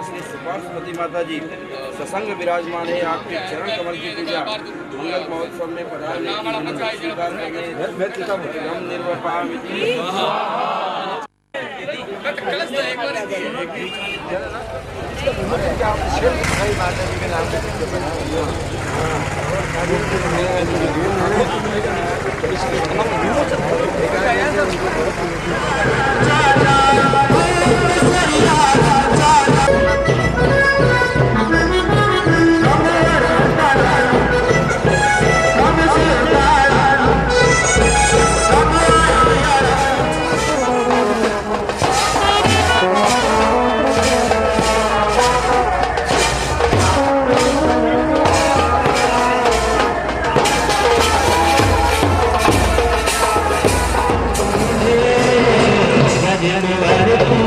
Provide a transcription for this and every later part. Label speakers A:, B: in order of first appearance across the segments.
A: श्री सुपार्श्वती माता जी ससंग विराजमान है। आपके चरण कमल की पूजा मंगल महोत्सव में पधारने स्वीकार करने हम निर्वपामि माता जी के नाम
B: January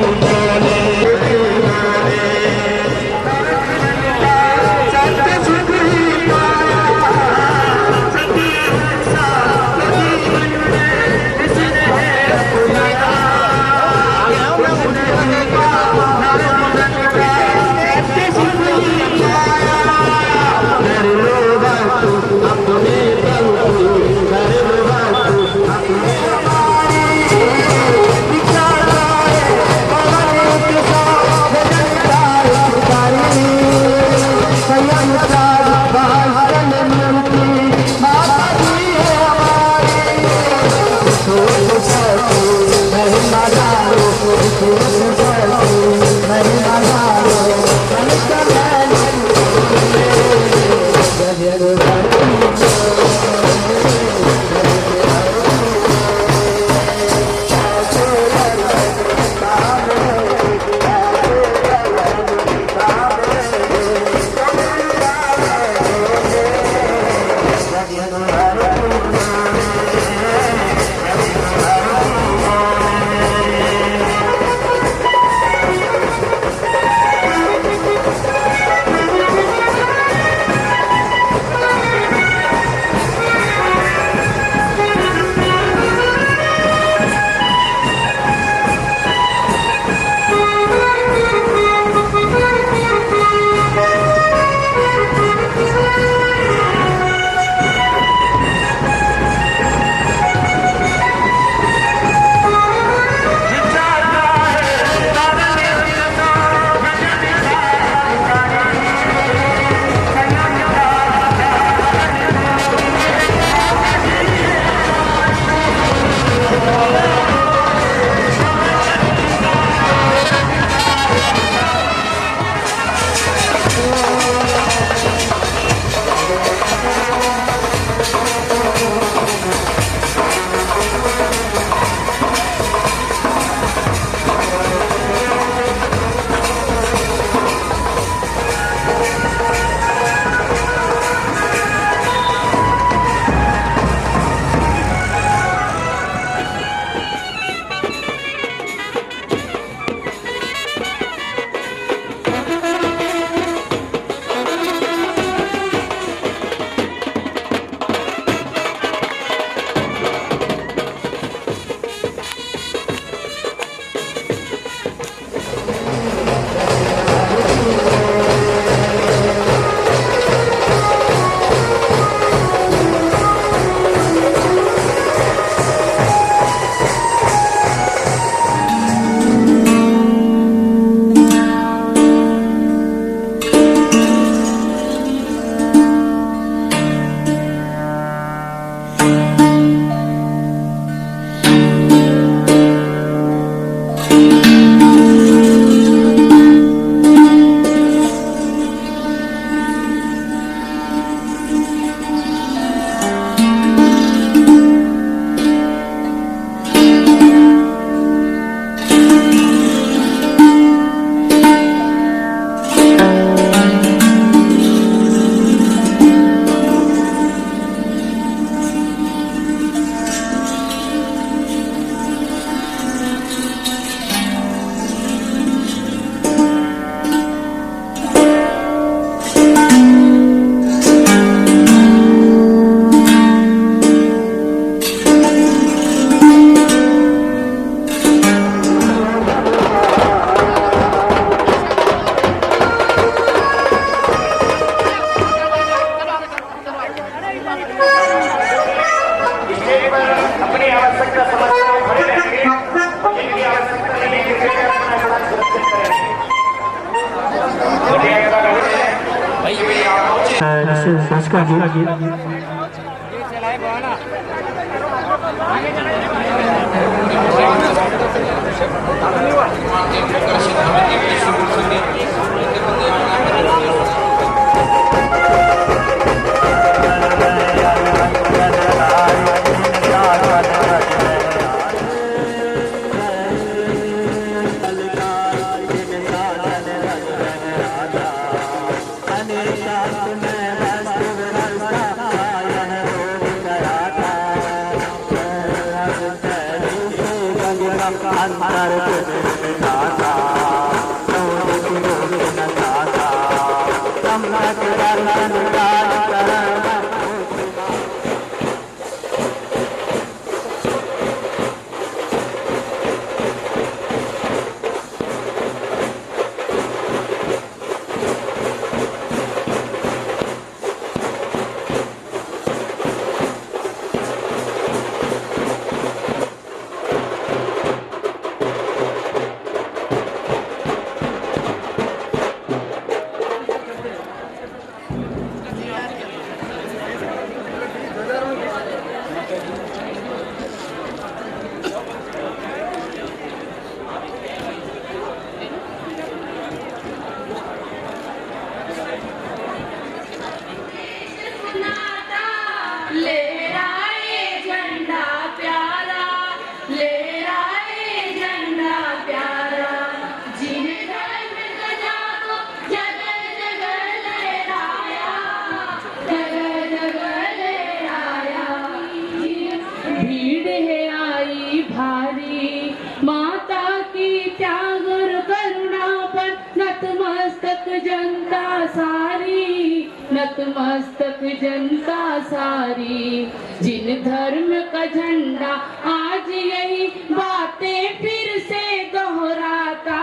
B: नतमस्तक जनता सारी, जिन धर्म का झंडा आज यही बातें फिर से दोहराता।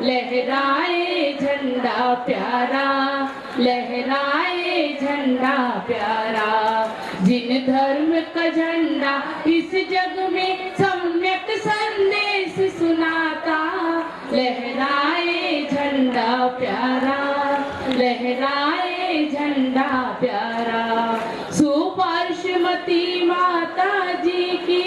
B: लहराए झंडा प्यारा, लहराए झंडा प्यारा, जिन धर्म का झंडा इस जग में सम्यक संदेश सुनाता। लहराए झंडा प्यारा, लहराए झंडा प्यारा। सुपर्शमती माता जी की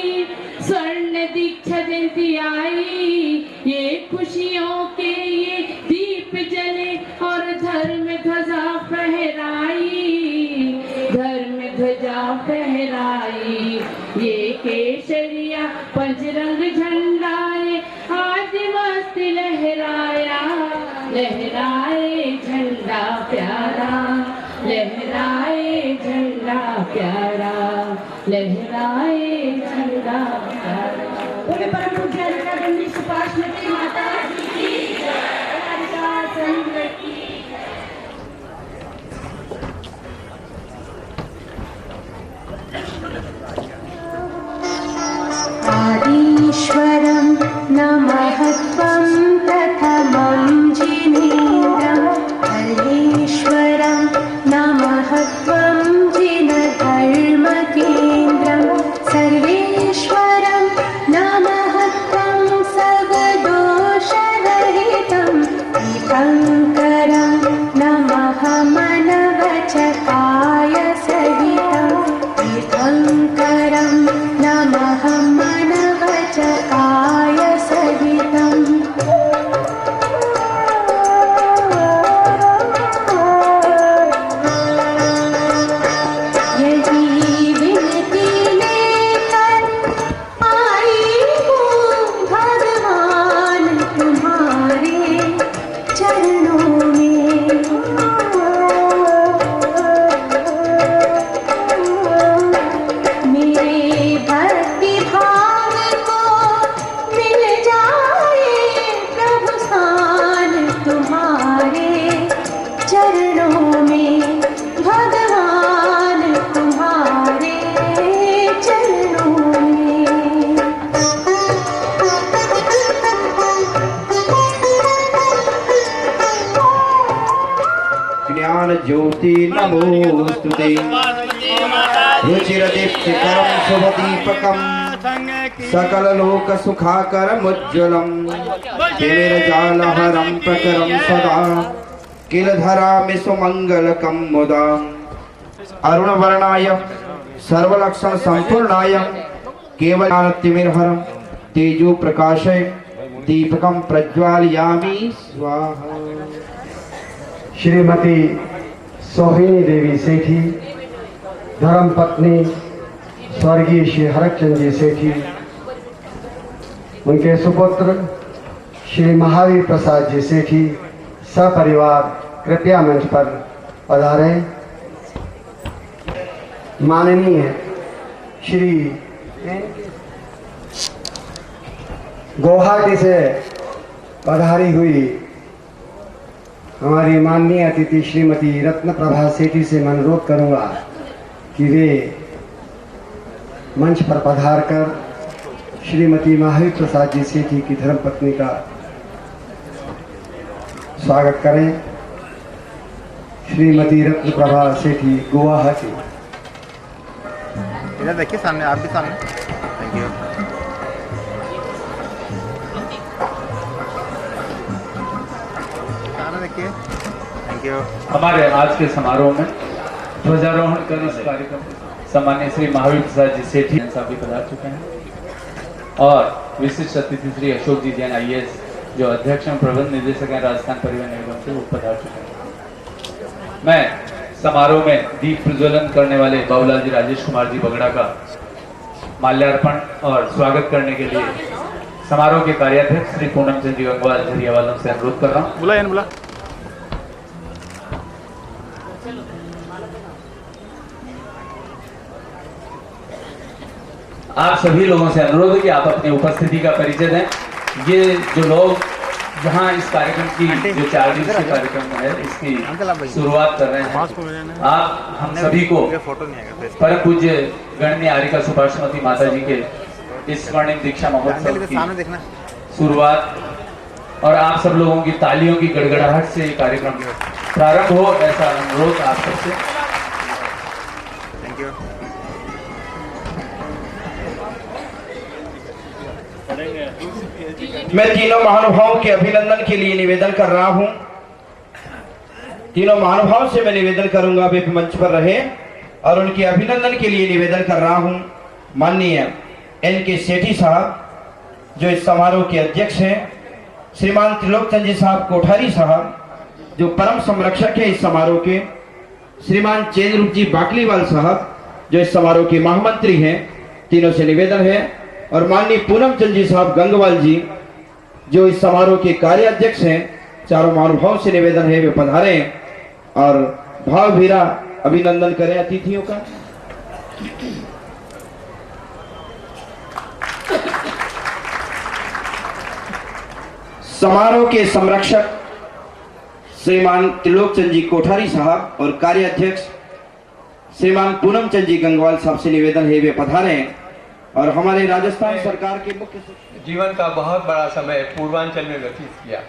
B: स्वर्ण दीक्षा जयंती आई, ये खुशियों के ये दीप जले और धर्म ध्वजा फहराई, धर्म ध्वजा फहराई। ये केसरिया पंचरंग झंडा आज मस्त लहराया। लहराए झंडा प्यारा, लहराए झंडा प्यारा, लहराए झंडा प्यारा। बोले परम पूज्य गणेश सुपार्श्वती माता की जय।
C: आदिश्वरं नमः त्वं प्रथमं जिनेन्द्रं, हरीश्वरं नमः त्वं जिनधर्मकेन्द्रं, सर्वेश्वरं नमः त्वं सर्वदोषरहितं, तीर्थङ्करं नमः मनवचकाय सहितं, तीर्थङ्करं नमः मनवचकाय सहितम्।
A: ज्योति नमोस्तुते, रुचिरदीप्तिकरं शुभदीपकं, सकललोक सुखाकरमुज्ज्वलं, तिमिरजालहरं प्रकरं सदा, किलधरामि सुमङ्गलकं मुदा अरुणवर्णाय सर्वलक्षण संपूर्णाय केवलानतिमिरहरं तेजो प्रकाशय दीपकं प्रज्वालयामि स्वाहा।
D: श्रीमती सोहिनी देवी सेठी, धर्मपत्नी स्वर्गीय श्री हरचंद जी सेठी, उनके सुपुत्र श्री महावीर प्रसाद जी सेठी सपरिवार कृपया मंच पर पधारे। माननीय श्री गुवाहाटी से पधारी हुई हमारी माननीय अतिथि श्रीमती रत्न प्रभा सेठी से मैं अनुरोध करूंगा कि वे मंच पर पधार कर श्रीमती महावीर प्रसाद जी सेठी की धर्मपत्नी का स्वागत करें। श्रीमती रत्न प्रभा सेठी, गुवाहाटी।
E: इधर देखिए सामने, आप भी सामने। Thank you. सामने देखिए। Thank you.
F: हमारे आज के समारोह में ध्वजारोहण कर इस कार्यक्रम सम्मान्य श्री महावीर प्रसाद जी सेठी साहब भी पधार चुके हैं और विशिष्ट अतिथि श्री अशोक जी जैन IAS जो अध्यक्ष एवं प्रबंध निदेशक हैं राजस्थान परिवहन निगम से, वो पधार चुके हैं। मैं समारोह में दीप प्रज्वलन करने वाले बाबूलाल जी राजेश कुमार जी बगड़ा का माल्यार्पण और स्वागत करने के लिए समारोह के कार्याध्यक्ष श्री पूनम चंद जी गंगवाल झरियावालों से अनुरोध कर रहा हूँ।
E: बुला यान बुला।
F: आप सभी लोगों से अनुरोध है कि आप अपनी उपस्थिति का परिचय दें। ये जो लोग जहां इस कार्यक्रम की जो 4 दिवसीय कार्यक्रम है इसकी शुरुआत कर रहे हैं, आप हम सभी को परम पूज्य गणनीय आरिका सुभाषमती माता जी के इस स्वर्णिम दीक्षा महोत्सव की शुरुआत और आप सब लोगों की तालियों की गड़गड़ाहट से ये कार्यक्रम प्रारंभ हो, ऐसा अनुरोध आप सबसे।
E: Thank you.
A: मैं तीनों महानुभावों के अभिनंदन के लिए निवेदन कर रहा हूं। तीनों महानुभावों से मैं निवेदन करूंगा वे मंच पर रहे और उनके अभिनंदन के लिए निवेदन कर रहा हूं। माननीय NK सेठी साहब जो इस समारोह के अध्यक्ष हैं, श्रीमान त्रिलोकचंद जी साहब कोठारी साहब जो परम संरक्षक है इस समारोह के, श्रीमान चेंद्रूप जी बाकलीवाल साहब जो इस समारोह के महामंत्री हैं, तीनों से निवेदन है, और माननीय पूनम चंद जी साहब गंगवाल जी जो इस समारोह के कार्याध्यक्ष हैं, चारों महानुभावों से निवेदन है वे पधारें और भावभीरा अभिनंदन करें अतिथियों का। समारोह के संरक्षक श्रीमान त्रिलोकचंद जी कोठारी साहब और कार्याध्यक्ष श्रीमान पूनम चंद जी गंगवाल साहब से निवेदन है वे पधारें और हमारे राजस्थान सरकार के मुख्य
G: जीवन का बहुत बड़ा समय पूर्वांचल में व्यतीत किया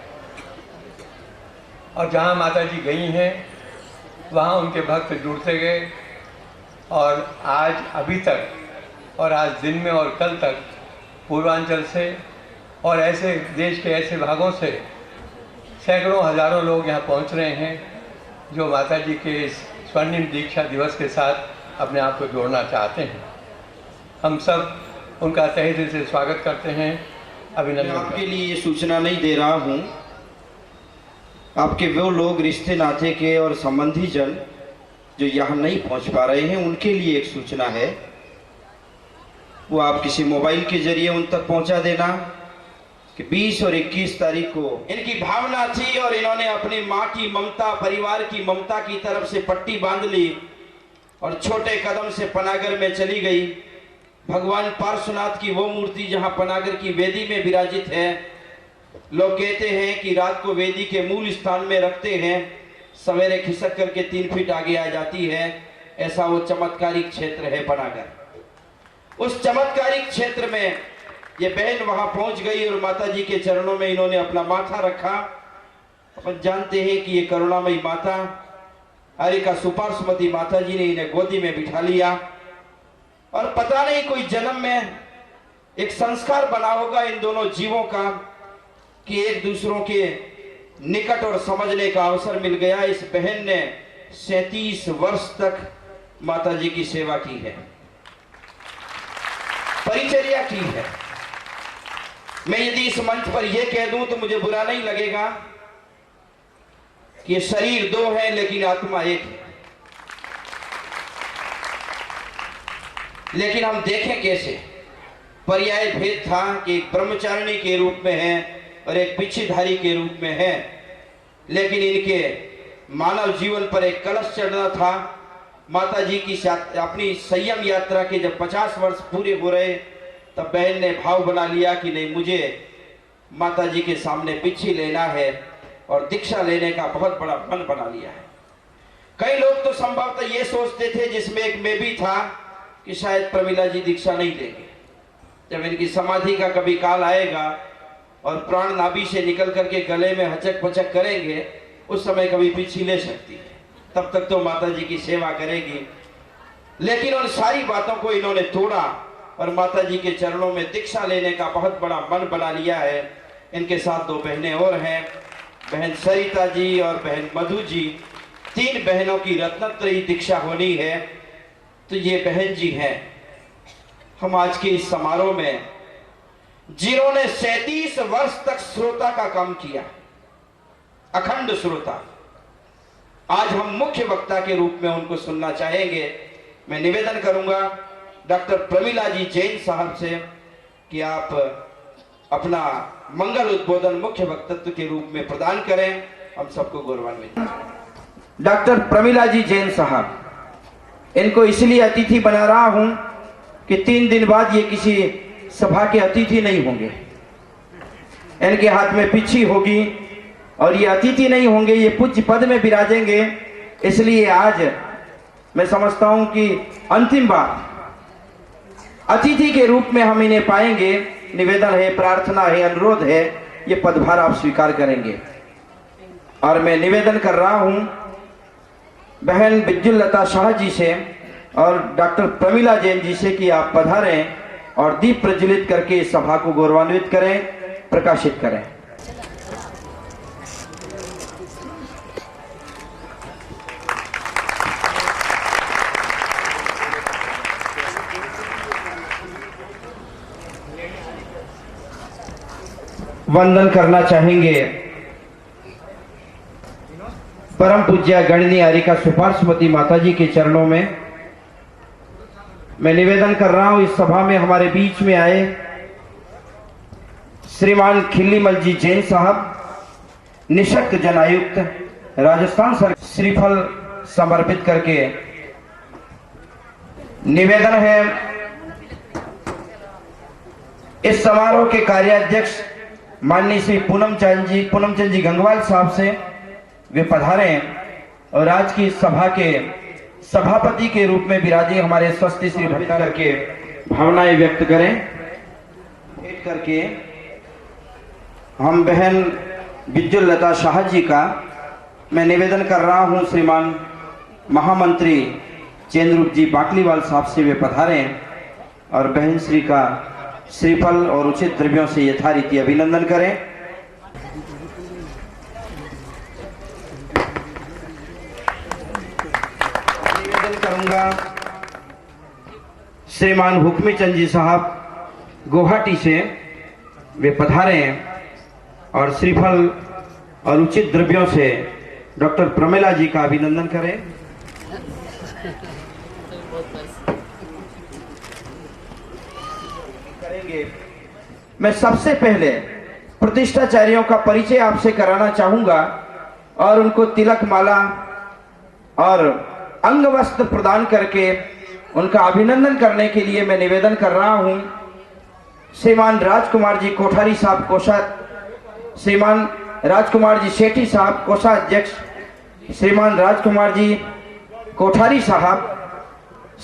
G: और जहाँ माता जी गई हैं वहाँ उनके भक्त जुड़ते गए और आज अभी तक और आज दिन में और कल तक पूर्वांचल से और ऐसे देश के ऐसे भागों से सैकड़ों हजारों लोग यहाँ पहुँच रहे हैं जो माता जी के इस स्वर्णिम दीक्षा दिवस के साथ अपने आप को जोड़ना चाहते हैं। हम सब उनका तहे दिल से स्वागत करते हैं, अभिनंदन।
A: आपके लिए ये सूचना नहीं दे रहा हूँ, आपके वो लोग रिश्ते नाते के और संबंधी जन जो यहाँ नहीं पहुँच पा रहे हैं उनके लिए एक सूचना है, वो आप किसी मोबाइल के जरिए उन तक पहुँचा देना कि 20 और 21 तारीख को इनकी भावना थी और इन्होंने अपनी माँ की ममता, परिवार की ममता की तरफ से पट्टी बांध ली और छोटे कदम से पनागर में चली गई। भगवान पार्श्वनाथ की वो मूर्ति जहाँ पनागर की वेदी में विराजित है, लोग कहते हैं कि रात को वेदी के मूल स्थान में रखते हैं, सवेरे खिसक करके 3 फीट आगे आ जाती है। ऐसा वो चमत्कारिक क्षेत्र है पनागर। उस चमत्कारिक क्षेत्र में ये बहन वहां पहुंच गई और माता जी के चरणों में इन्होंने अपना माथा रखा। अपन जानते हैं कि ये करुणामयी माता आरिका सुपार्श्वती माता जी ने इन्हें गोदी में बिठा लिया और पता नहीं कोई जन्म में एक संस्कार बना होगा इन दोनों जीवों का कि एक दूसरों के निकट और समझने का अवसर मिल गया। इस बहन ने 37 वर्ष तक माता जी की सेवा की है, परिचर्या की है। मैं यदि इस मंच पर यह कह दूं तो मुझे बुरा नहीं लगेगा कि ये शरीर दो है लेकिन आत्मा एक है। लेकिन हम देखें कैसे पर्याय भेद था कि एक ब्रह्मचारिणी के रूप में है और एक पिछीधारी के रूप में है, लेकिन इनके मानव जीवन पर एक कलश चढ़ना था। माता जी की अपनी संयम यात्रा के जब 50 वर्ष पूरे हो रहे तब बहन ने भाव बना लिया कि नहीं, मुझे माता जी के सामने पिछी लेना है और दीक्षा लेने का बहुत बड़ा मन बना लिया है। कई लोग तो संभवतः ये सोचते थे, जिसमें एक मैं भी था, कि शायद प्रमिला जी दीक्षा नहीं देंगे। जब इनकी समाधि का कभी काल आएगा और प्राण नाभि से निकल करके गले में हचक पचक करेंगे, उस समय कभी पीछी ले सकती है, तब तक तो माता जी की सेवा करेगी। लेकिन उन सारी बातों को इन्होंने तोड़ा और माता जी के चरणों में दीक्षा लेने का बहुत बड़ा मन बना लिया है। इनके साथ 2 बहनें और हैं, बहन सरिता जी और बहन मधु जी। 3 बहनों की रत्नत्रयी दीक्षा होनी है। तो ये बहन जी हैं हम आज के इस समारोह में, जिन्होंने 37 वर्ष तक श्रोता का काम किया, अखंड श्रोता। आज हम मुख्य वक्ता के रूप में उनको सुनना चाहेंगे। मैं निवेदन करूंगा डॉक्टर प्रमिला जी जैन साहब से कि आप अपना मंगल उद्बोधन मुख्य वक्तव्य के रूप में प्रदान करें, हम सबको गौरवान्वित। डॉक्टर प्रमिला जी जैन साहब, इनको इसलिए अतिथि बना रहा हूं कि 3 दिन बाद ये किसी सभा के अतिथि नहीं होंगे। इनके हाथ में पिछी होगी और ये अतिथि नहीं होंगे, ये पूज्य पद में विराजेंगे। इसलिए आज मैं समझता हूं कि अंतिम बार अतिथि के रूप में हम इन्हें पाएंगे। निवेदन है, प्रार्थना है, अनुरोध है, ये पदभार आप स्वीकार करेंगे। और मैं निवेदन कर रहा हूं बहन बिजुलता शाह जी से और डॉक्टर प्रमिला जैन जी से कि आप पधारें और दीप प्रज्वलित करके इस सभा को गौरवान्वित करें, प्रकाशित करें। वंदन करना चाहेंगे परम पूज्य गणनीय हरिका सुपार्श्वती माता जी के चरणों में। मैं निवेदन कर रहा हूं इस सभा में हमारे बीच में आए श्रीमान खिल्लीमल जी जैन साहब, निशक्त जन आयुक्त राजस्थान सरकार, श्रीफल समर्पित करके निवेदन है इस समारोह के कार्याध्यक्ष माननीय श्री पूनमचंद जी गंगवाल साहब से वे पधारें और आज की सभा के सभापति के रूप में विराजे हमारे स्वस्ति श्री भक्ता करके भावनाएं व्यक्त करें। भेंट करके हम बहन बिजुलता शाह जी का मैं निवेदन कर रहा हूं श्रीमान महामंत्री चेंद्रूप जी बाकलीवाल साहब से वे पधारें और बहन श्री का श्रीफल और उचित द्रव्यों से यथारीति अभिनंदन करें। निवेदन करूंगा श्रीमान हुक्मी चंद जी साहब गुवाहाटी से वे पधारें और श्रीफल और उचित द्रव्यों से डॉक्टर प्रमिला जी का अभिनंदन करें। मैं सबसे पहले प्रतिष्ठाचार्यों का परिचय आपसे कराना चाहूंगा और उनको तिलक माला और अंग वस्त्र प्रदान करके उनका अभिनंदन करने के लिए मैं निवेदन कर रहा हूं श्रीमान राजकुमार जी कोठारी साहब कोषा, श्रीमान राजकुमार जी सेठी साहब कोषाध्यक्ष, श्रीमान राजकुमार जी कोठारी साहब,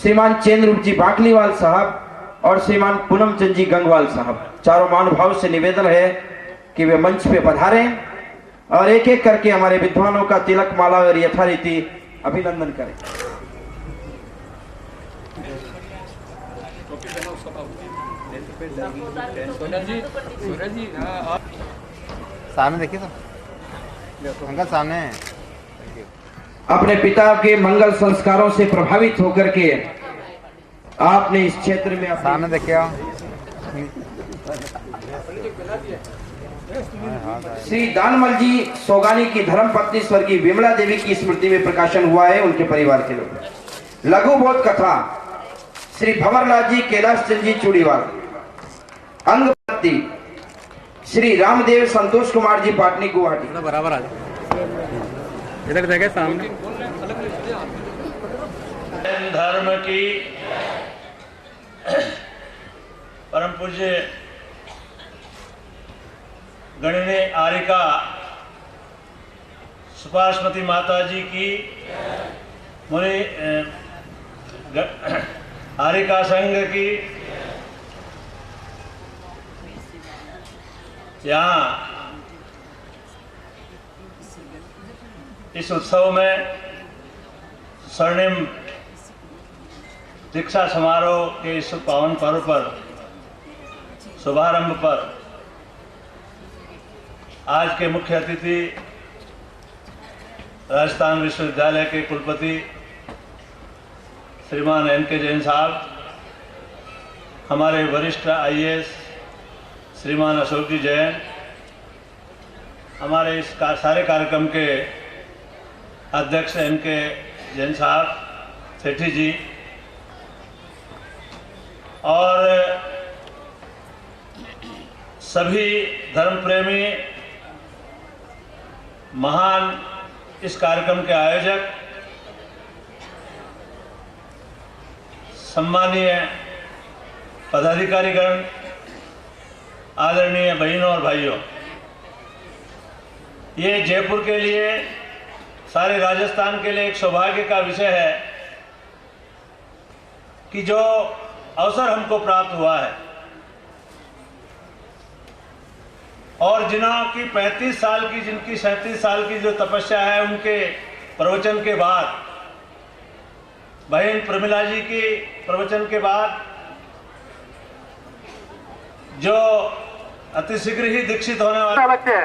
A: श्रीमान चेंद्रूप जी बाकलीवाल साहब और श्रीमान पूनमचंद जी गंगवाल साहब। चारों महानुभाव से निवेदन है कि वे मंच पे पधारें और एक एक करके हमारे विद्वानों का तिलक माला और यथारीति अभिनंदन करें।
E: सामने देखिए तो अंकल सामने।
A: अपने पिता के मंगल संस्कारों से प्रभावित होकर के आपने इस क्षेत्र में
E: सामने देखिए।
A: श्री दानमल जी सोगानी की धर्मपत्नी स्वर्गीय विमला देवी की स्मृति में प्रकाशन हुआ है। उनके परिवार के लोग। लघु बोध कथा श्री भंवरलाल जी कैलाश चंद जी चूड़ीवाल। अंगपत्ति श्री रामदेव संतोष कुमार जी पाटनी गुवाहाटी।
E: बराबर आ इधर देखे सामने।
H: धर्म की परम पूज्य गणिनी आरिका सुभाषमती माता जी की मुनि आरिका संघ की यहाँ इस उत्सव में स्वर्णिम दीक्षा समारोह के इस पावन पर्व पर शुभारंभ पर आज के मुख्य अतिथि राजस्थान विश्वविद्यालय के कुलपति श्रीमान N.K. जैन साहब, हमारे वरिष्ठ IAS श्रीमान अशोक जी जैन, हमारे इस सारे कार्यक्रम के अध्यक्ष N.K. जैन साहब, सेठी जी और सभी धर्म प्रेमी महान इस कार्यक्रम के आयोजक, सम्मानीय पदाधिकारीगण, आदरणीय बहनों और भाइयों, ये जयपुर के लिए, सारे राजस्थान के लिए एक सौभाग्य का विषय है कि जो अवसर हमको प्राप्त हुआ है और जिनकी 35 साल की, जिनकी 37 साल की जो तपस्या है, उनके प्रवचन के बाद, बहन प्रमिला जी की प्रवचन के बाद जो अतिशीघ्र ही दीक्षित होने वाले बच्चे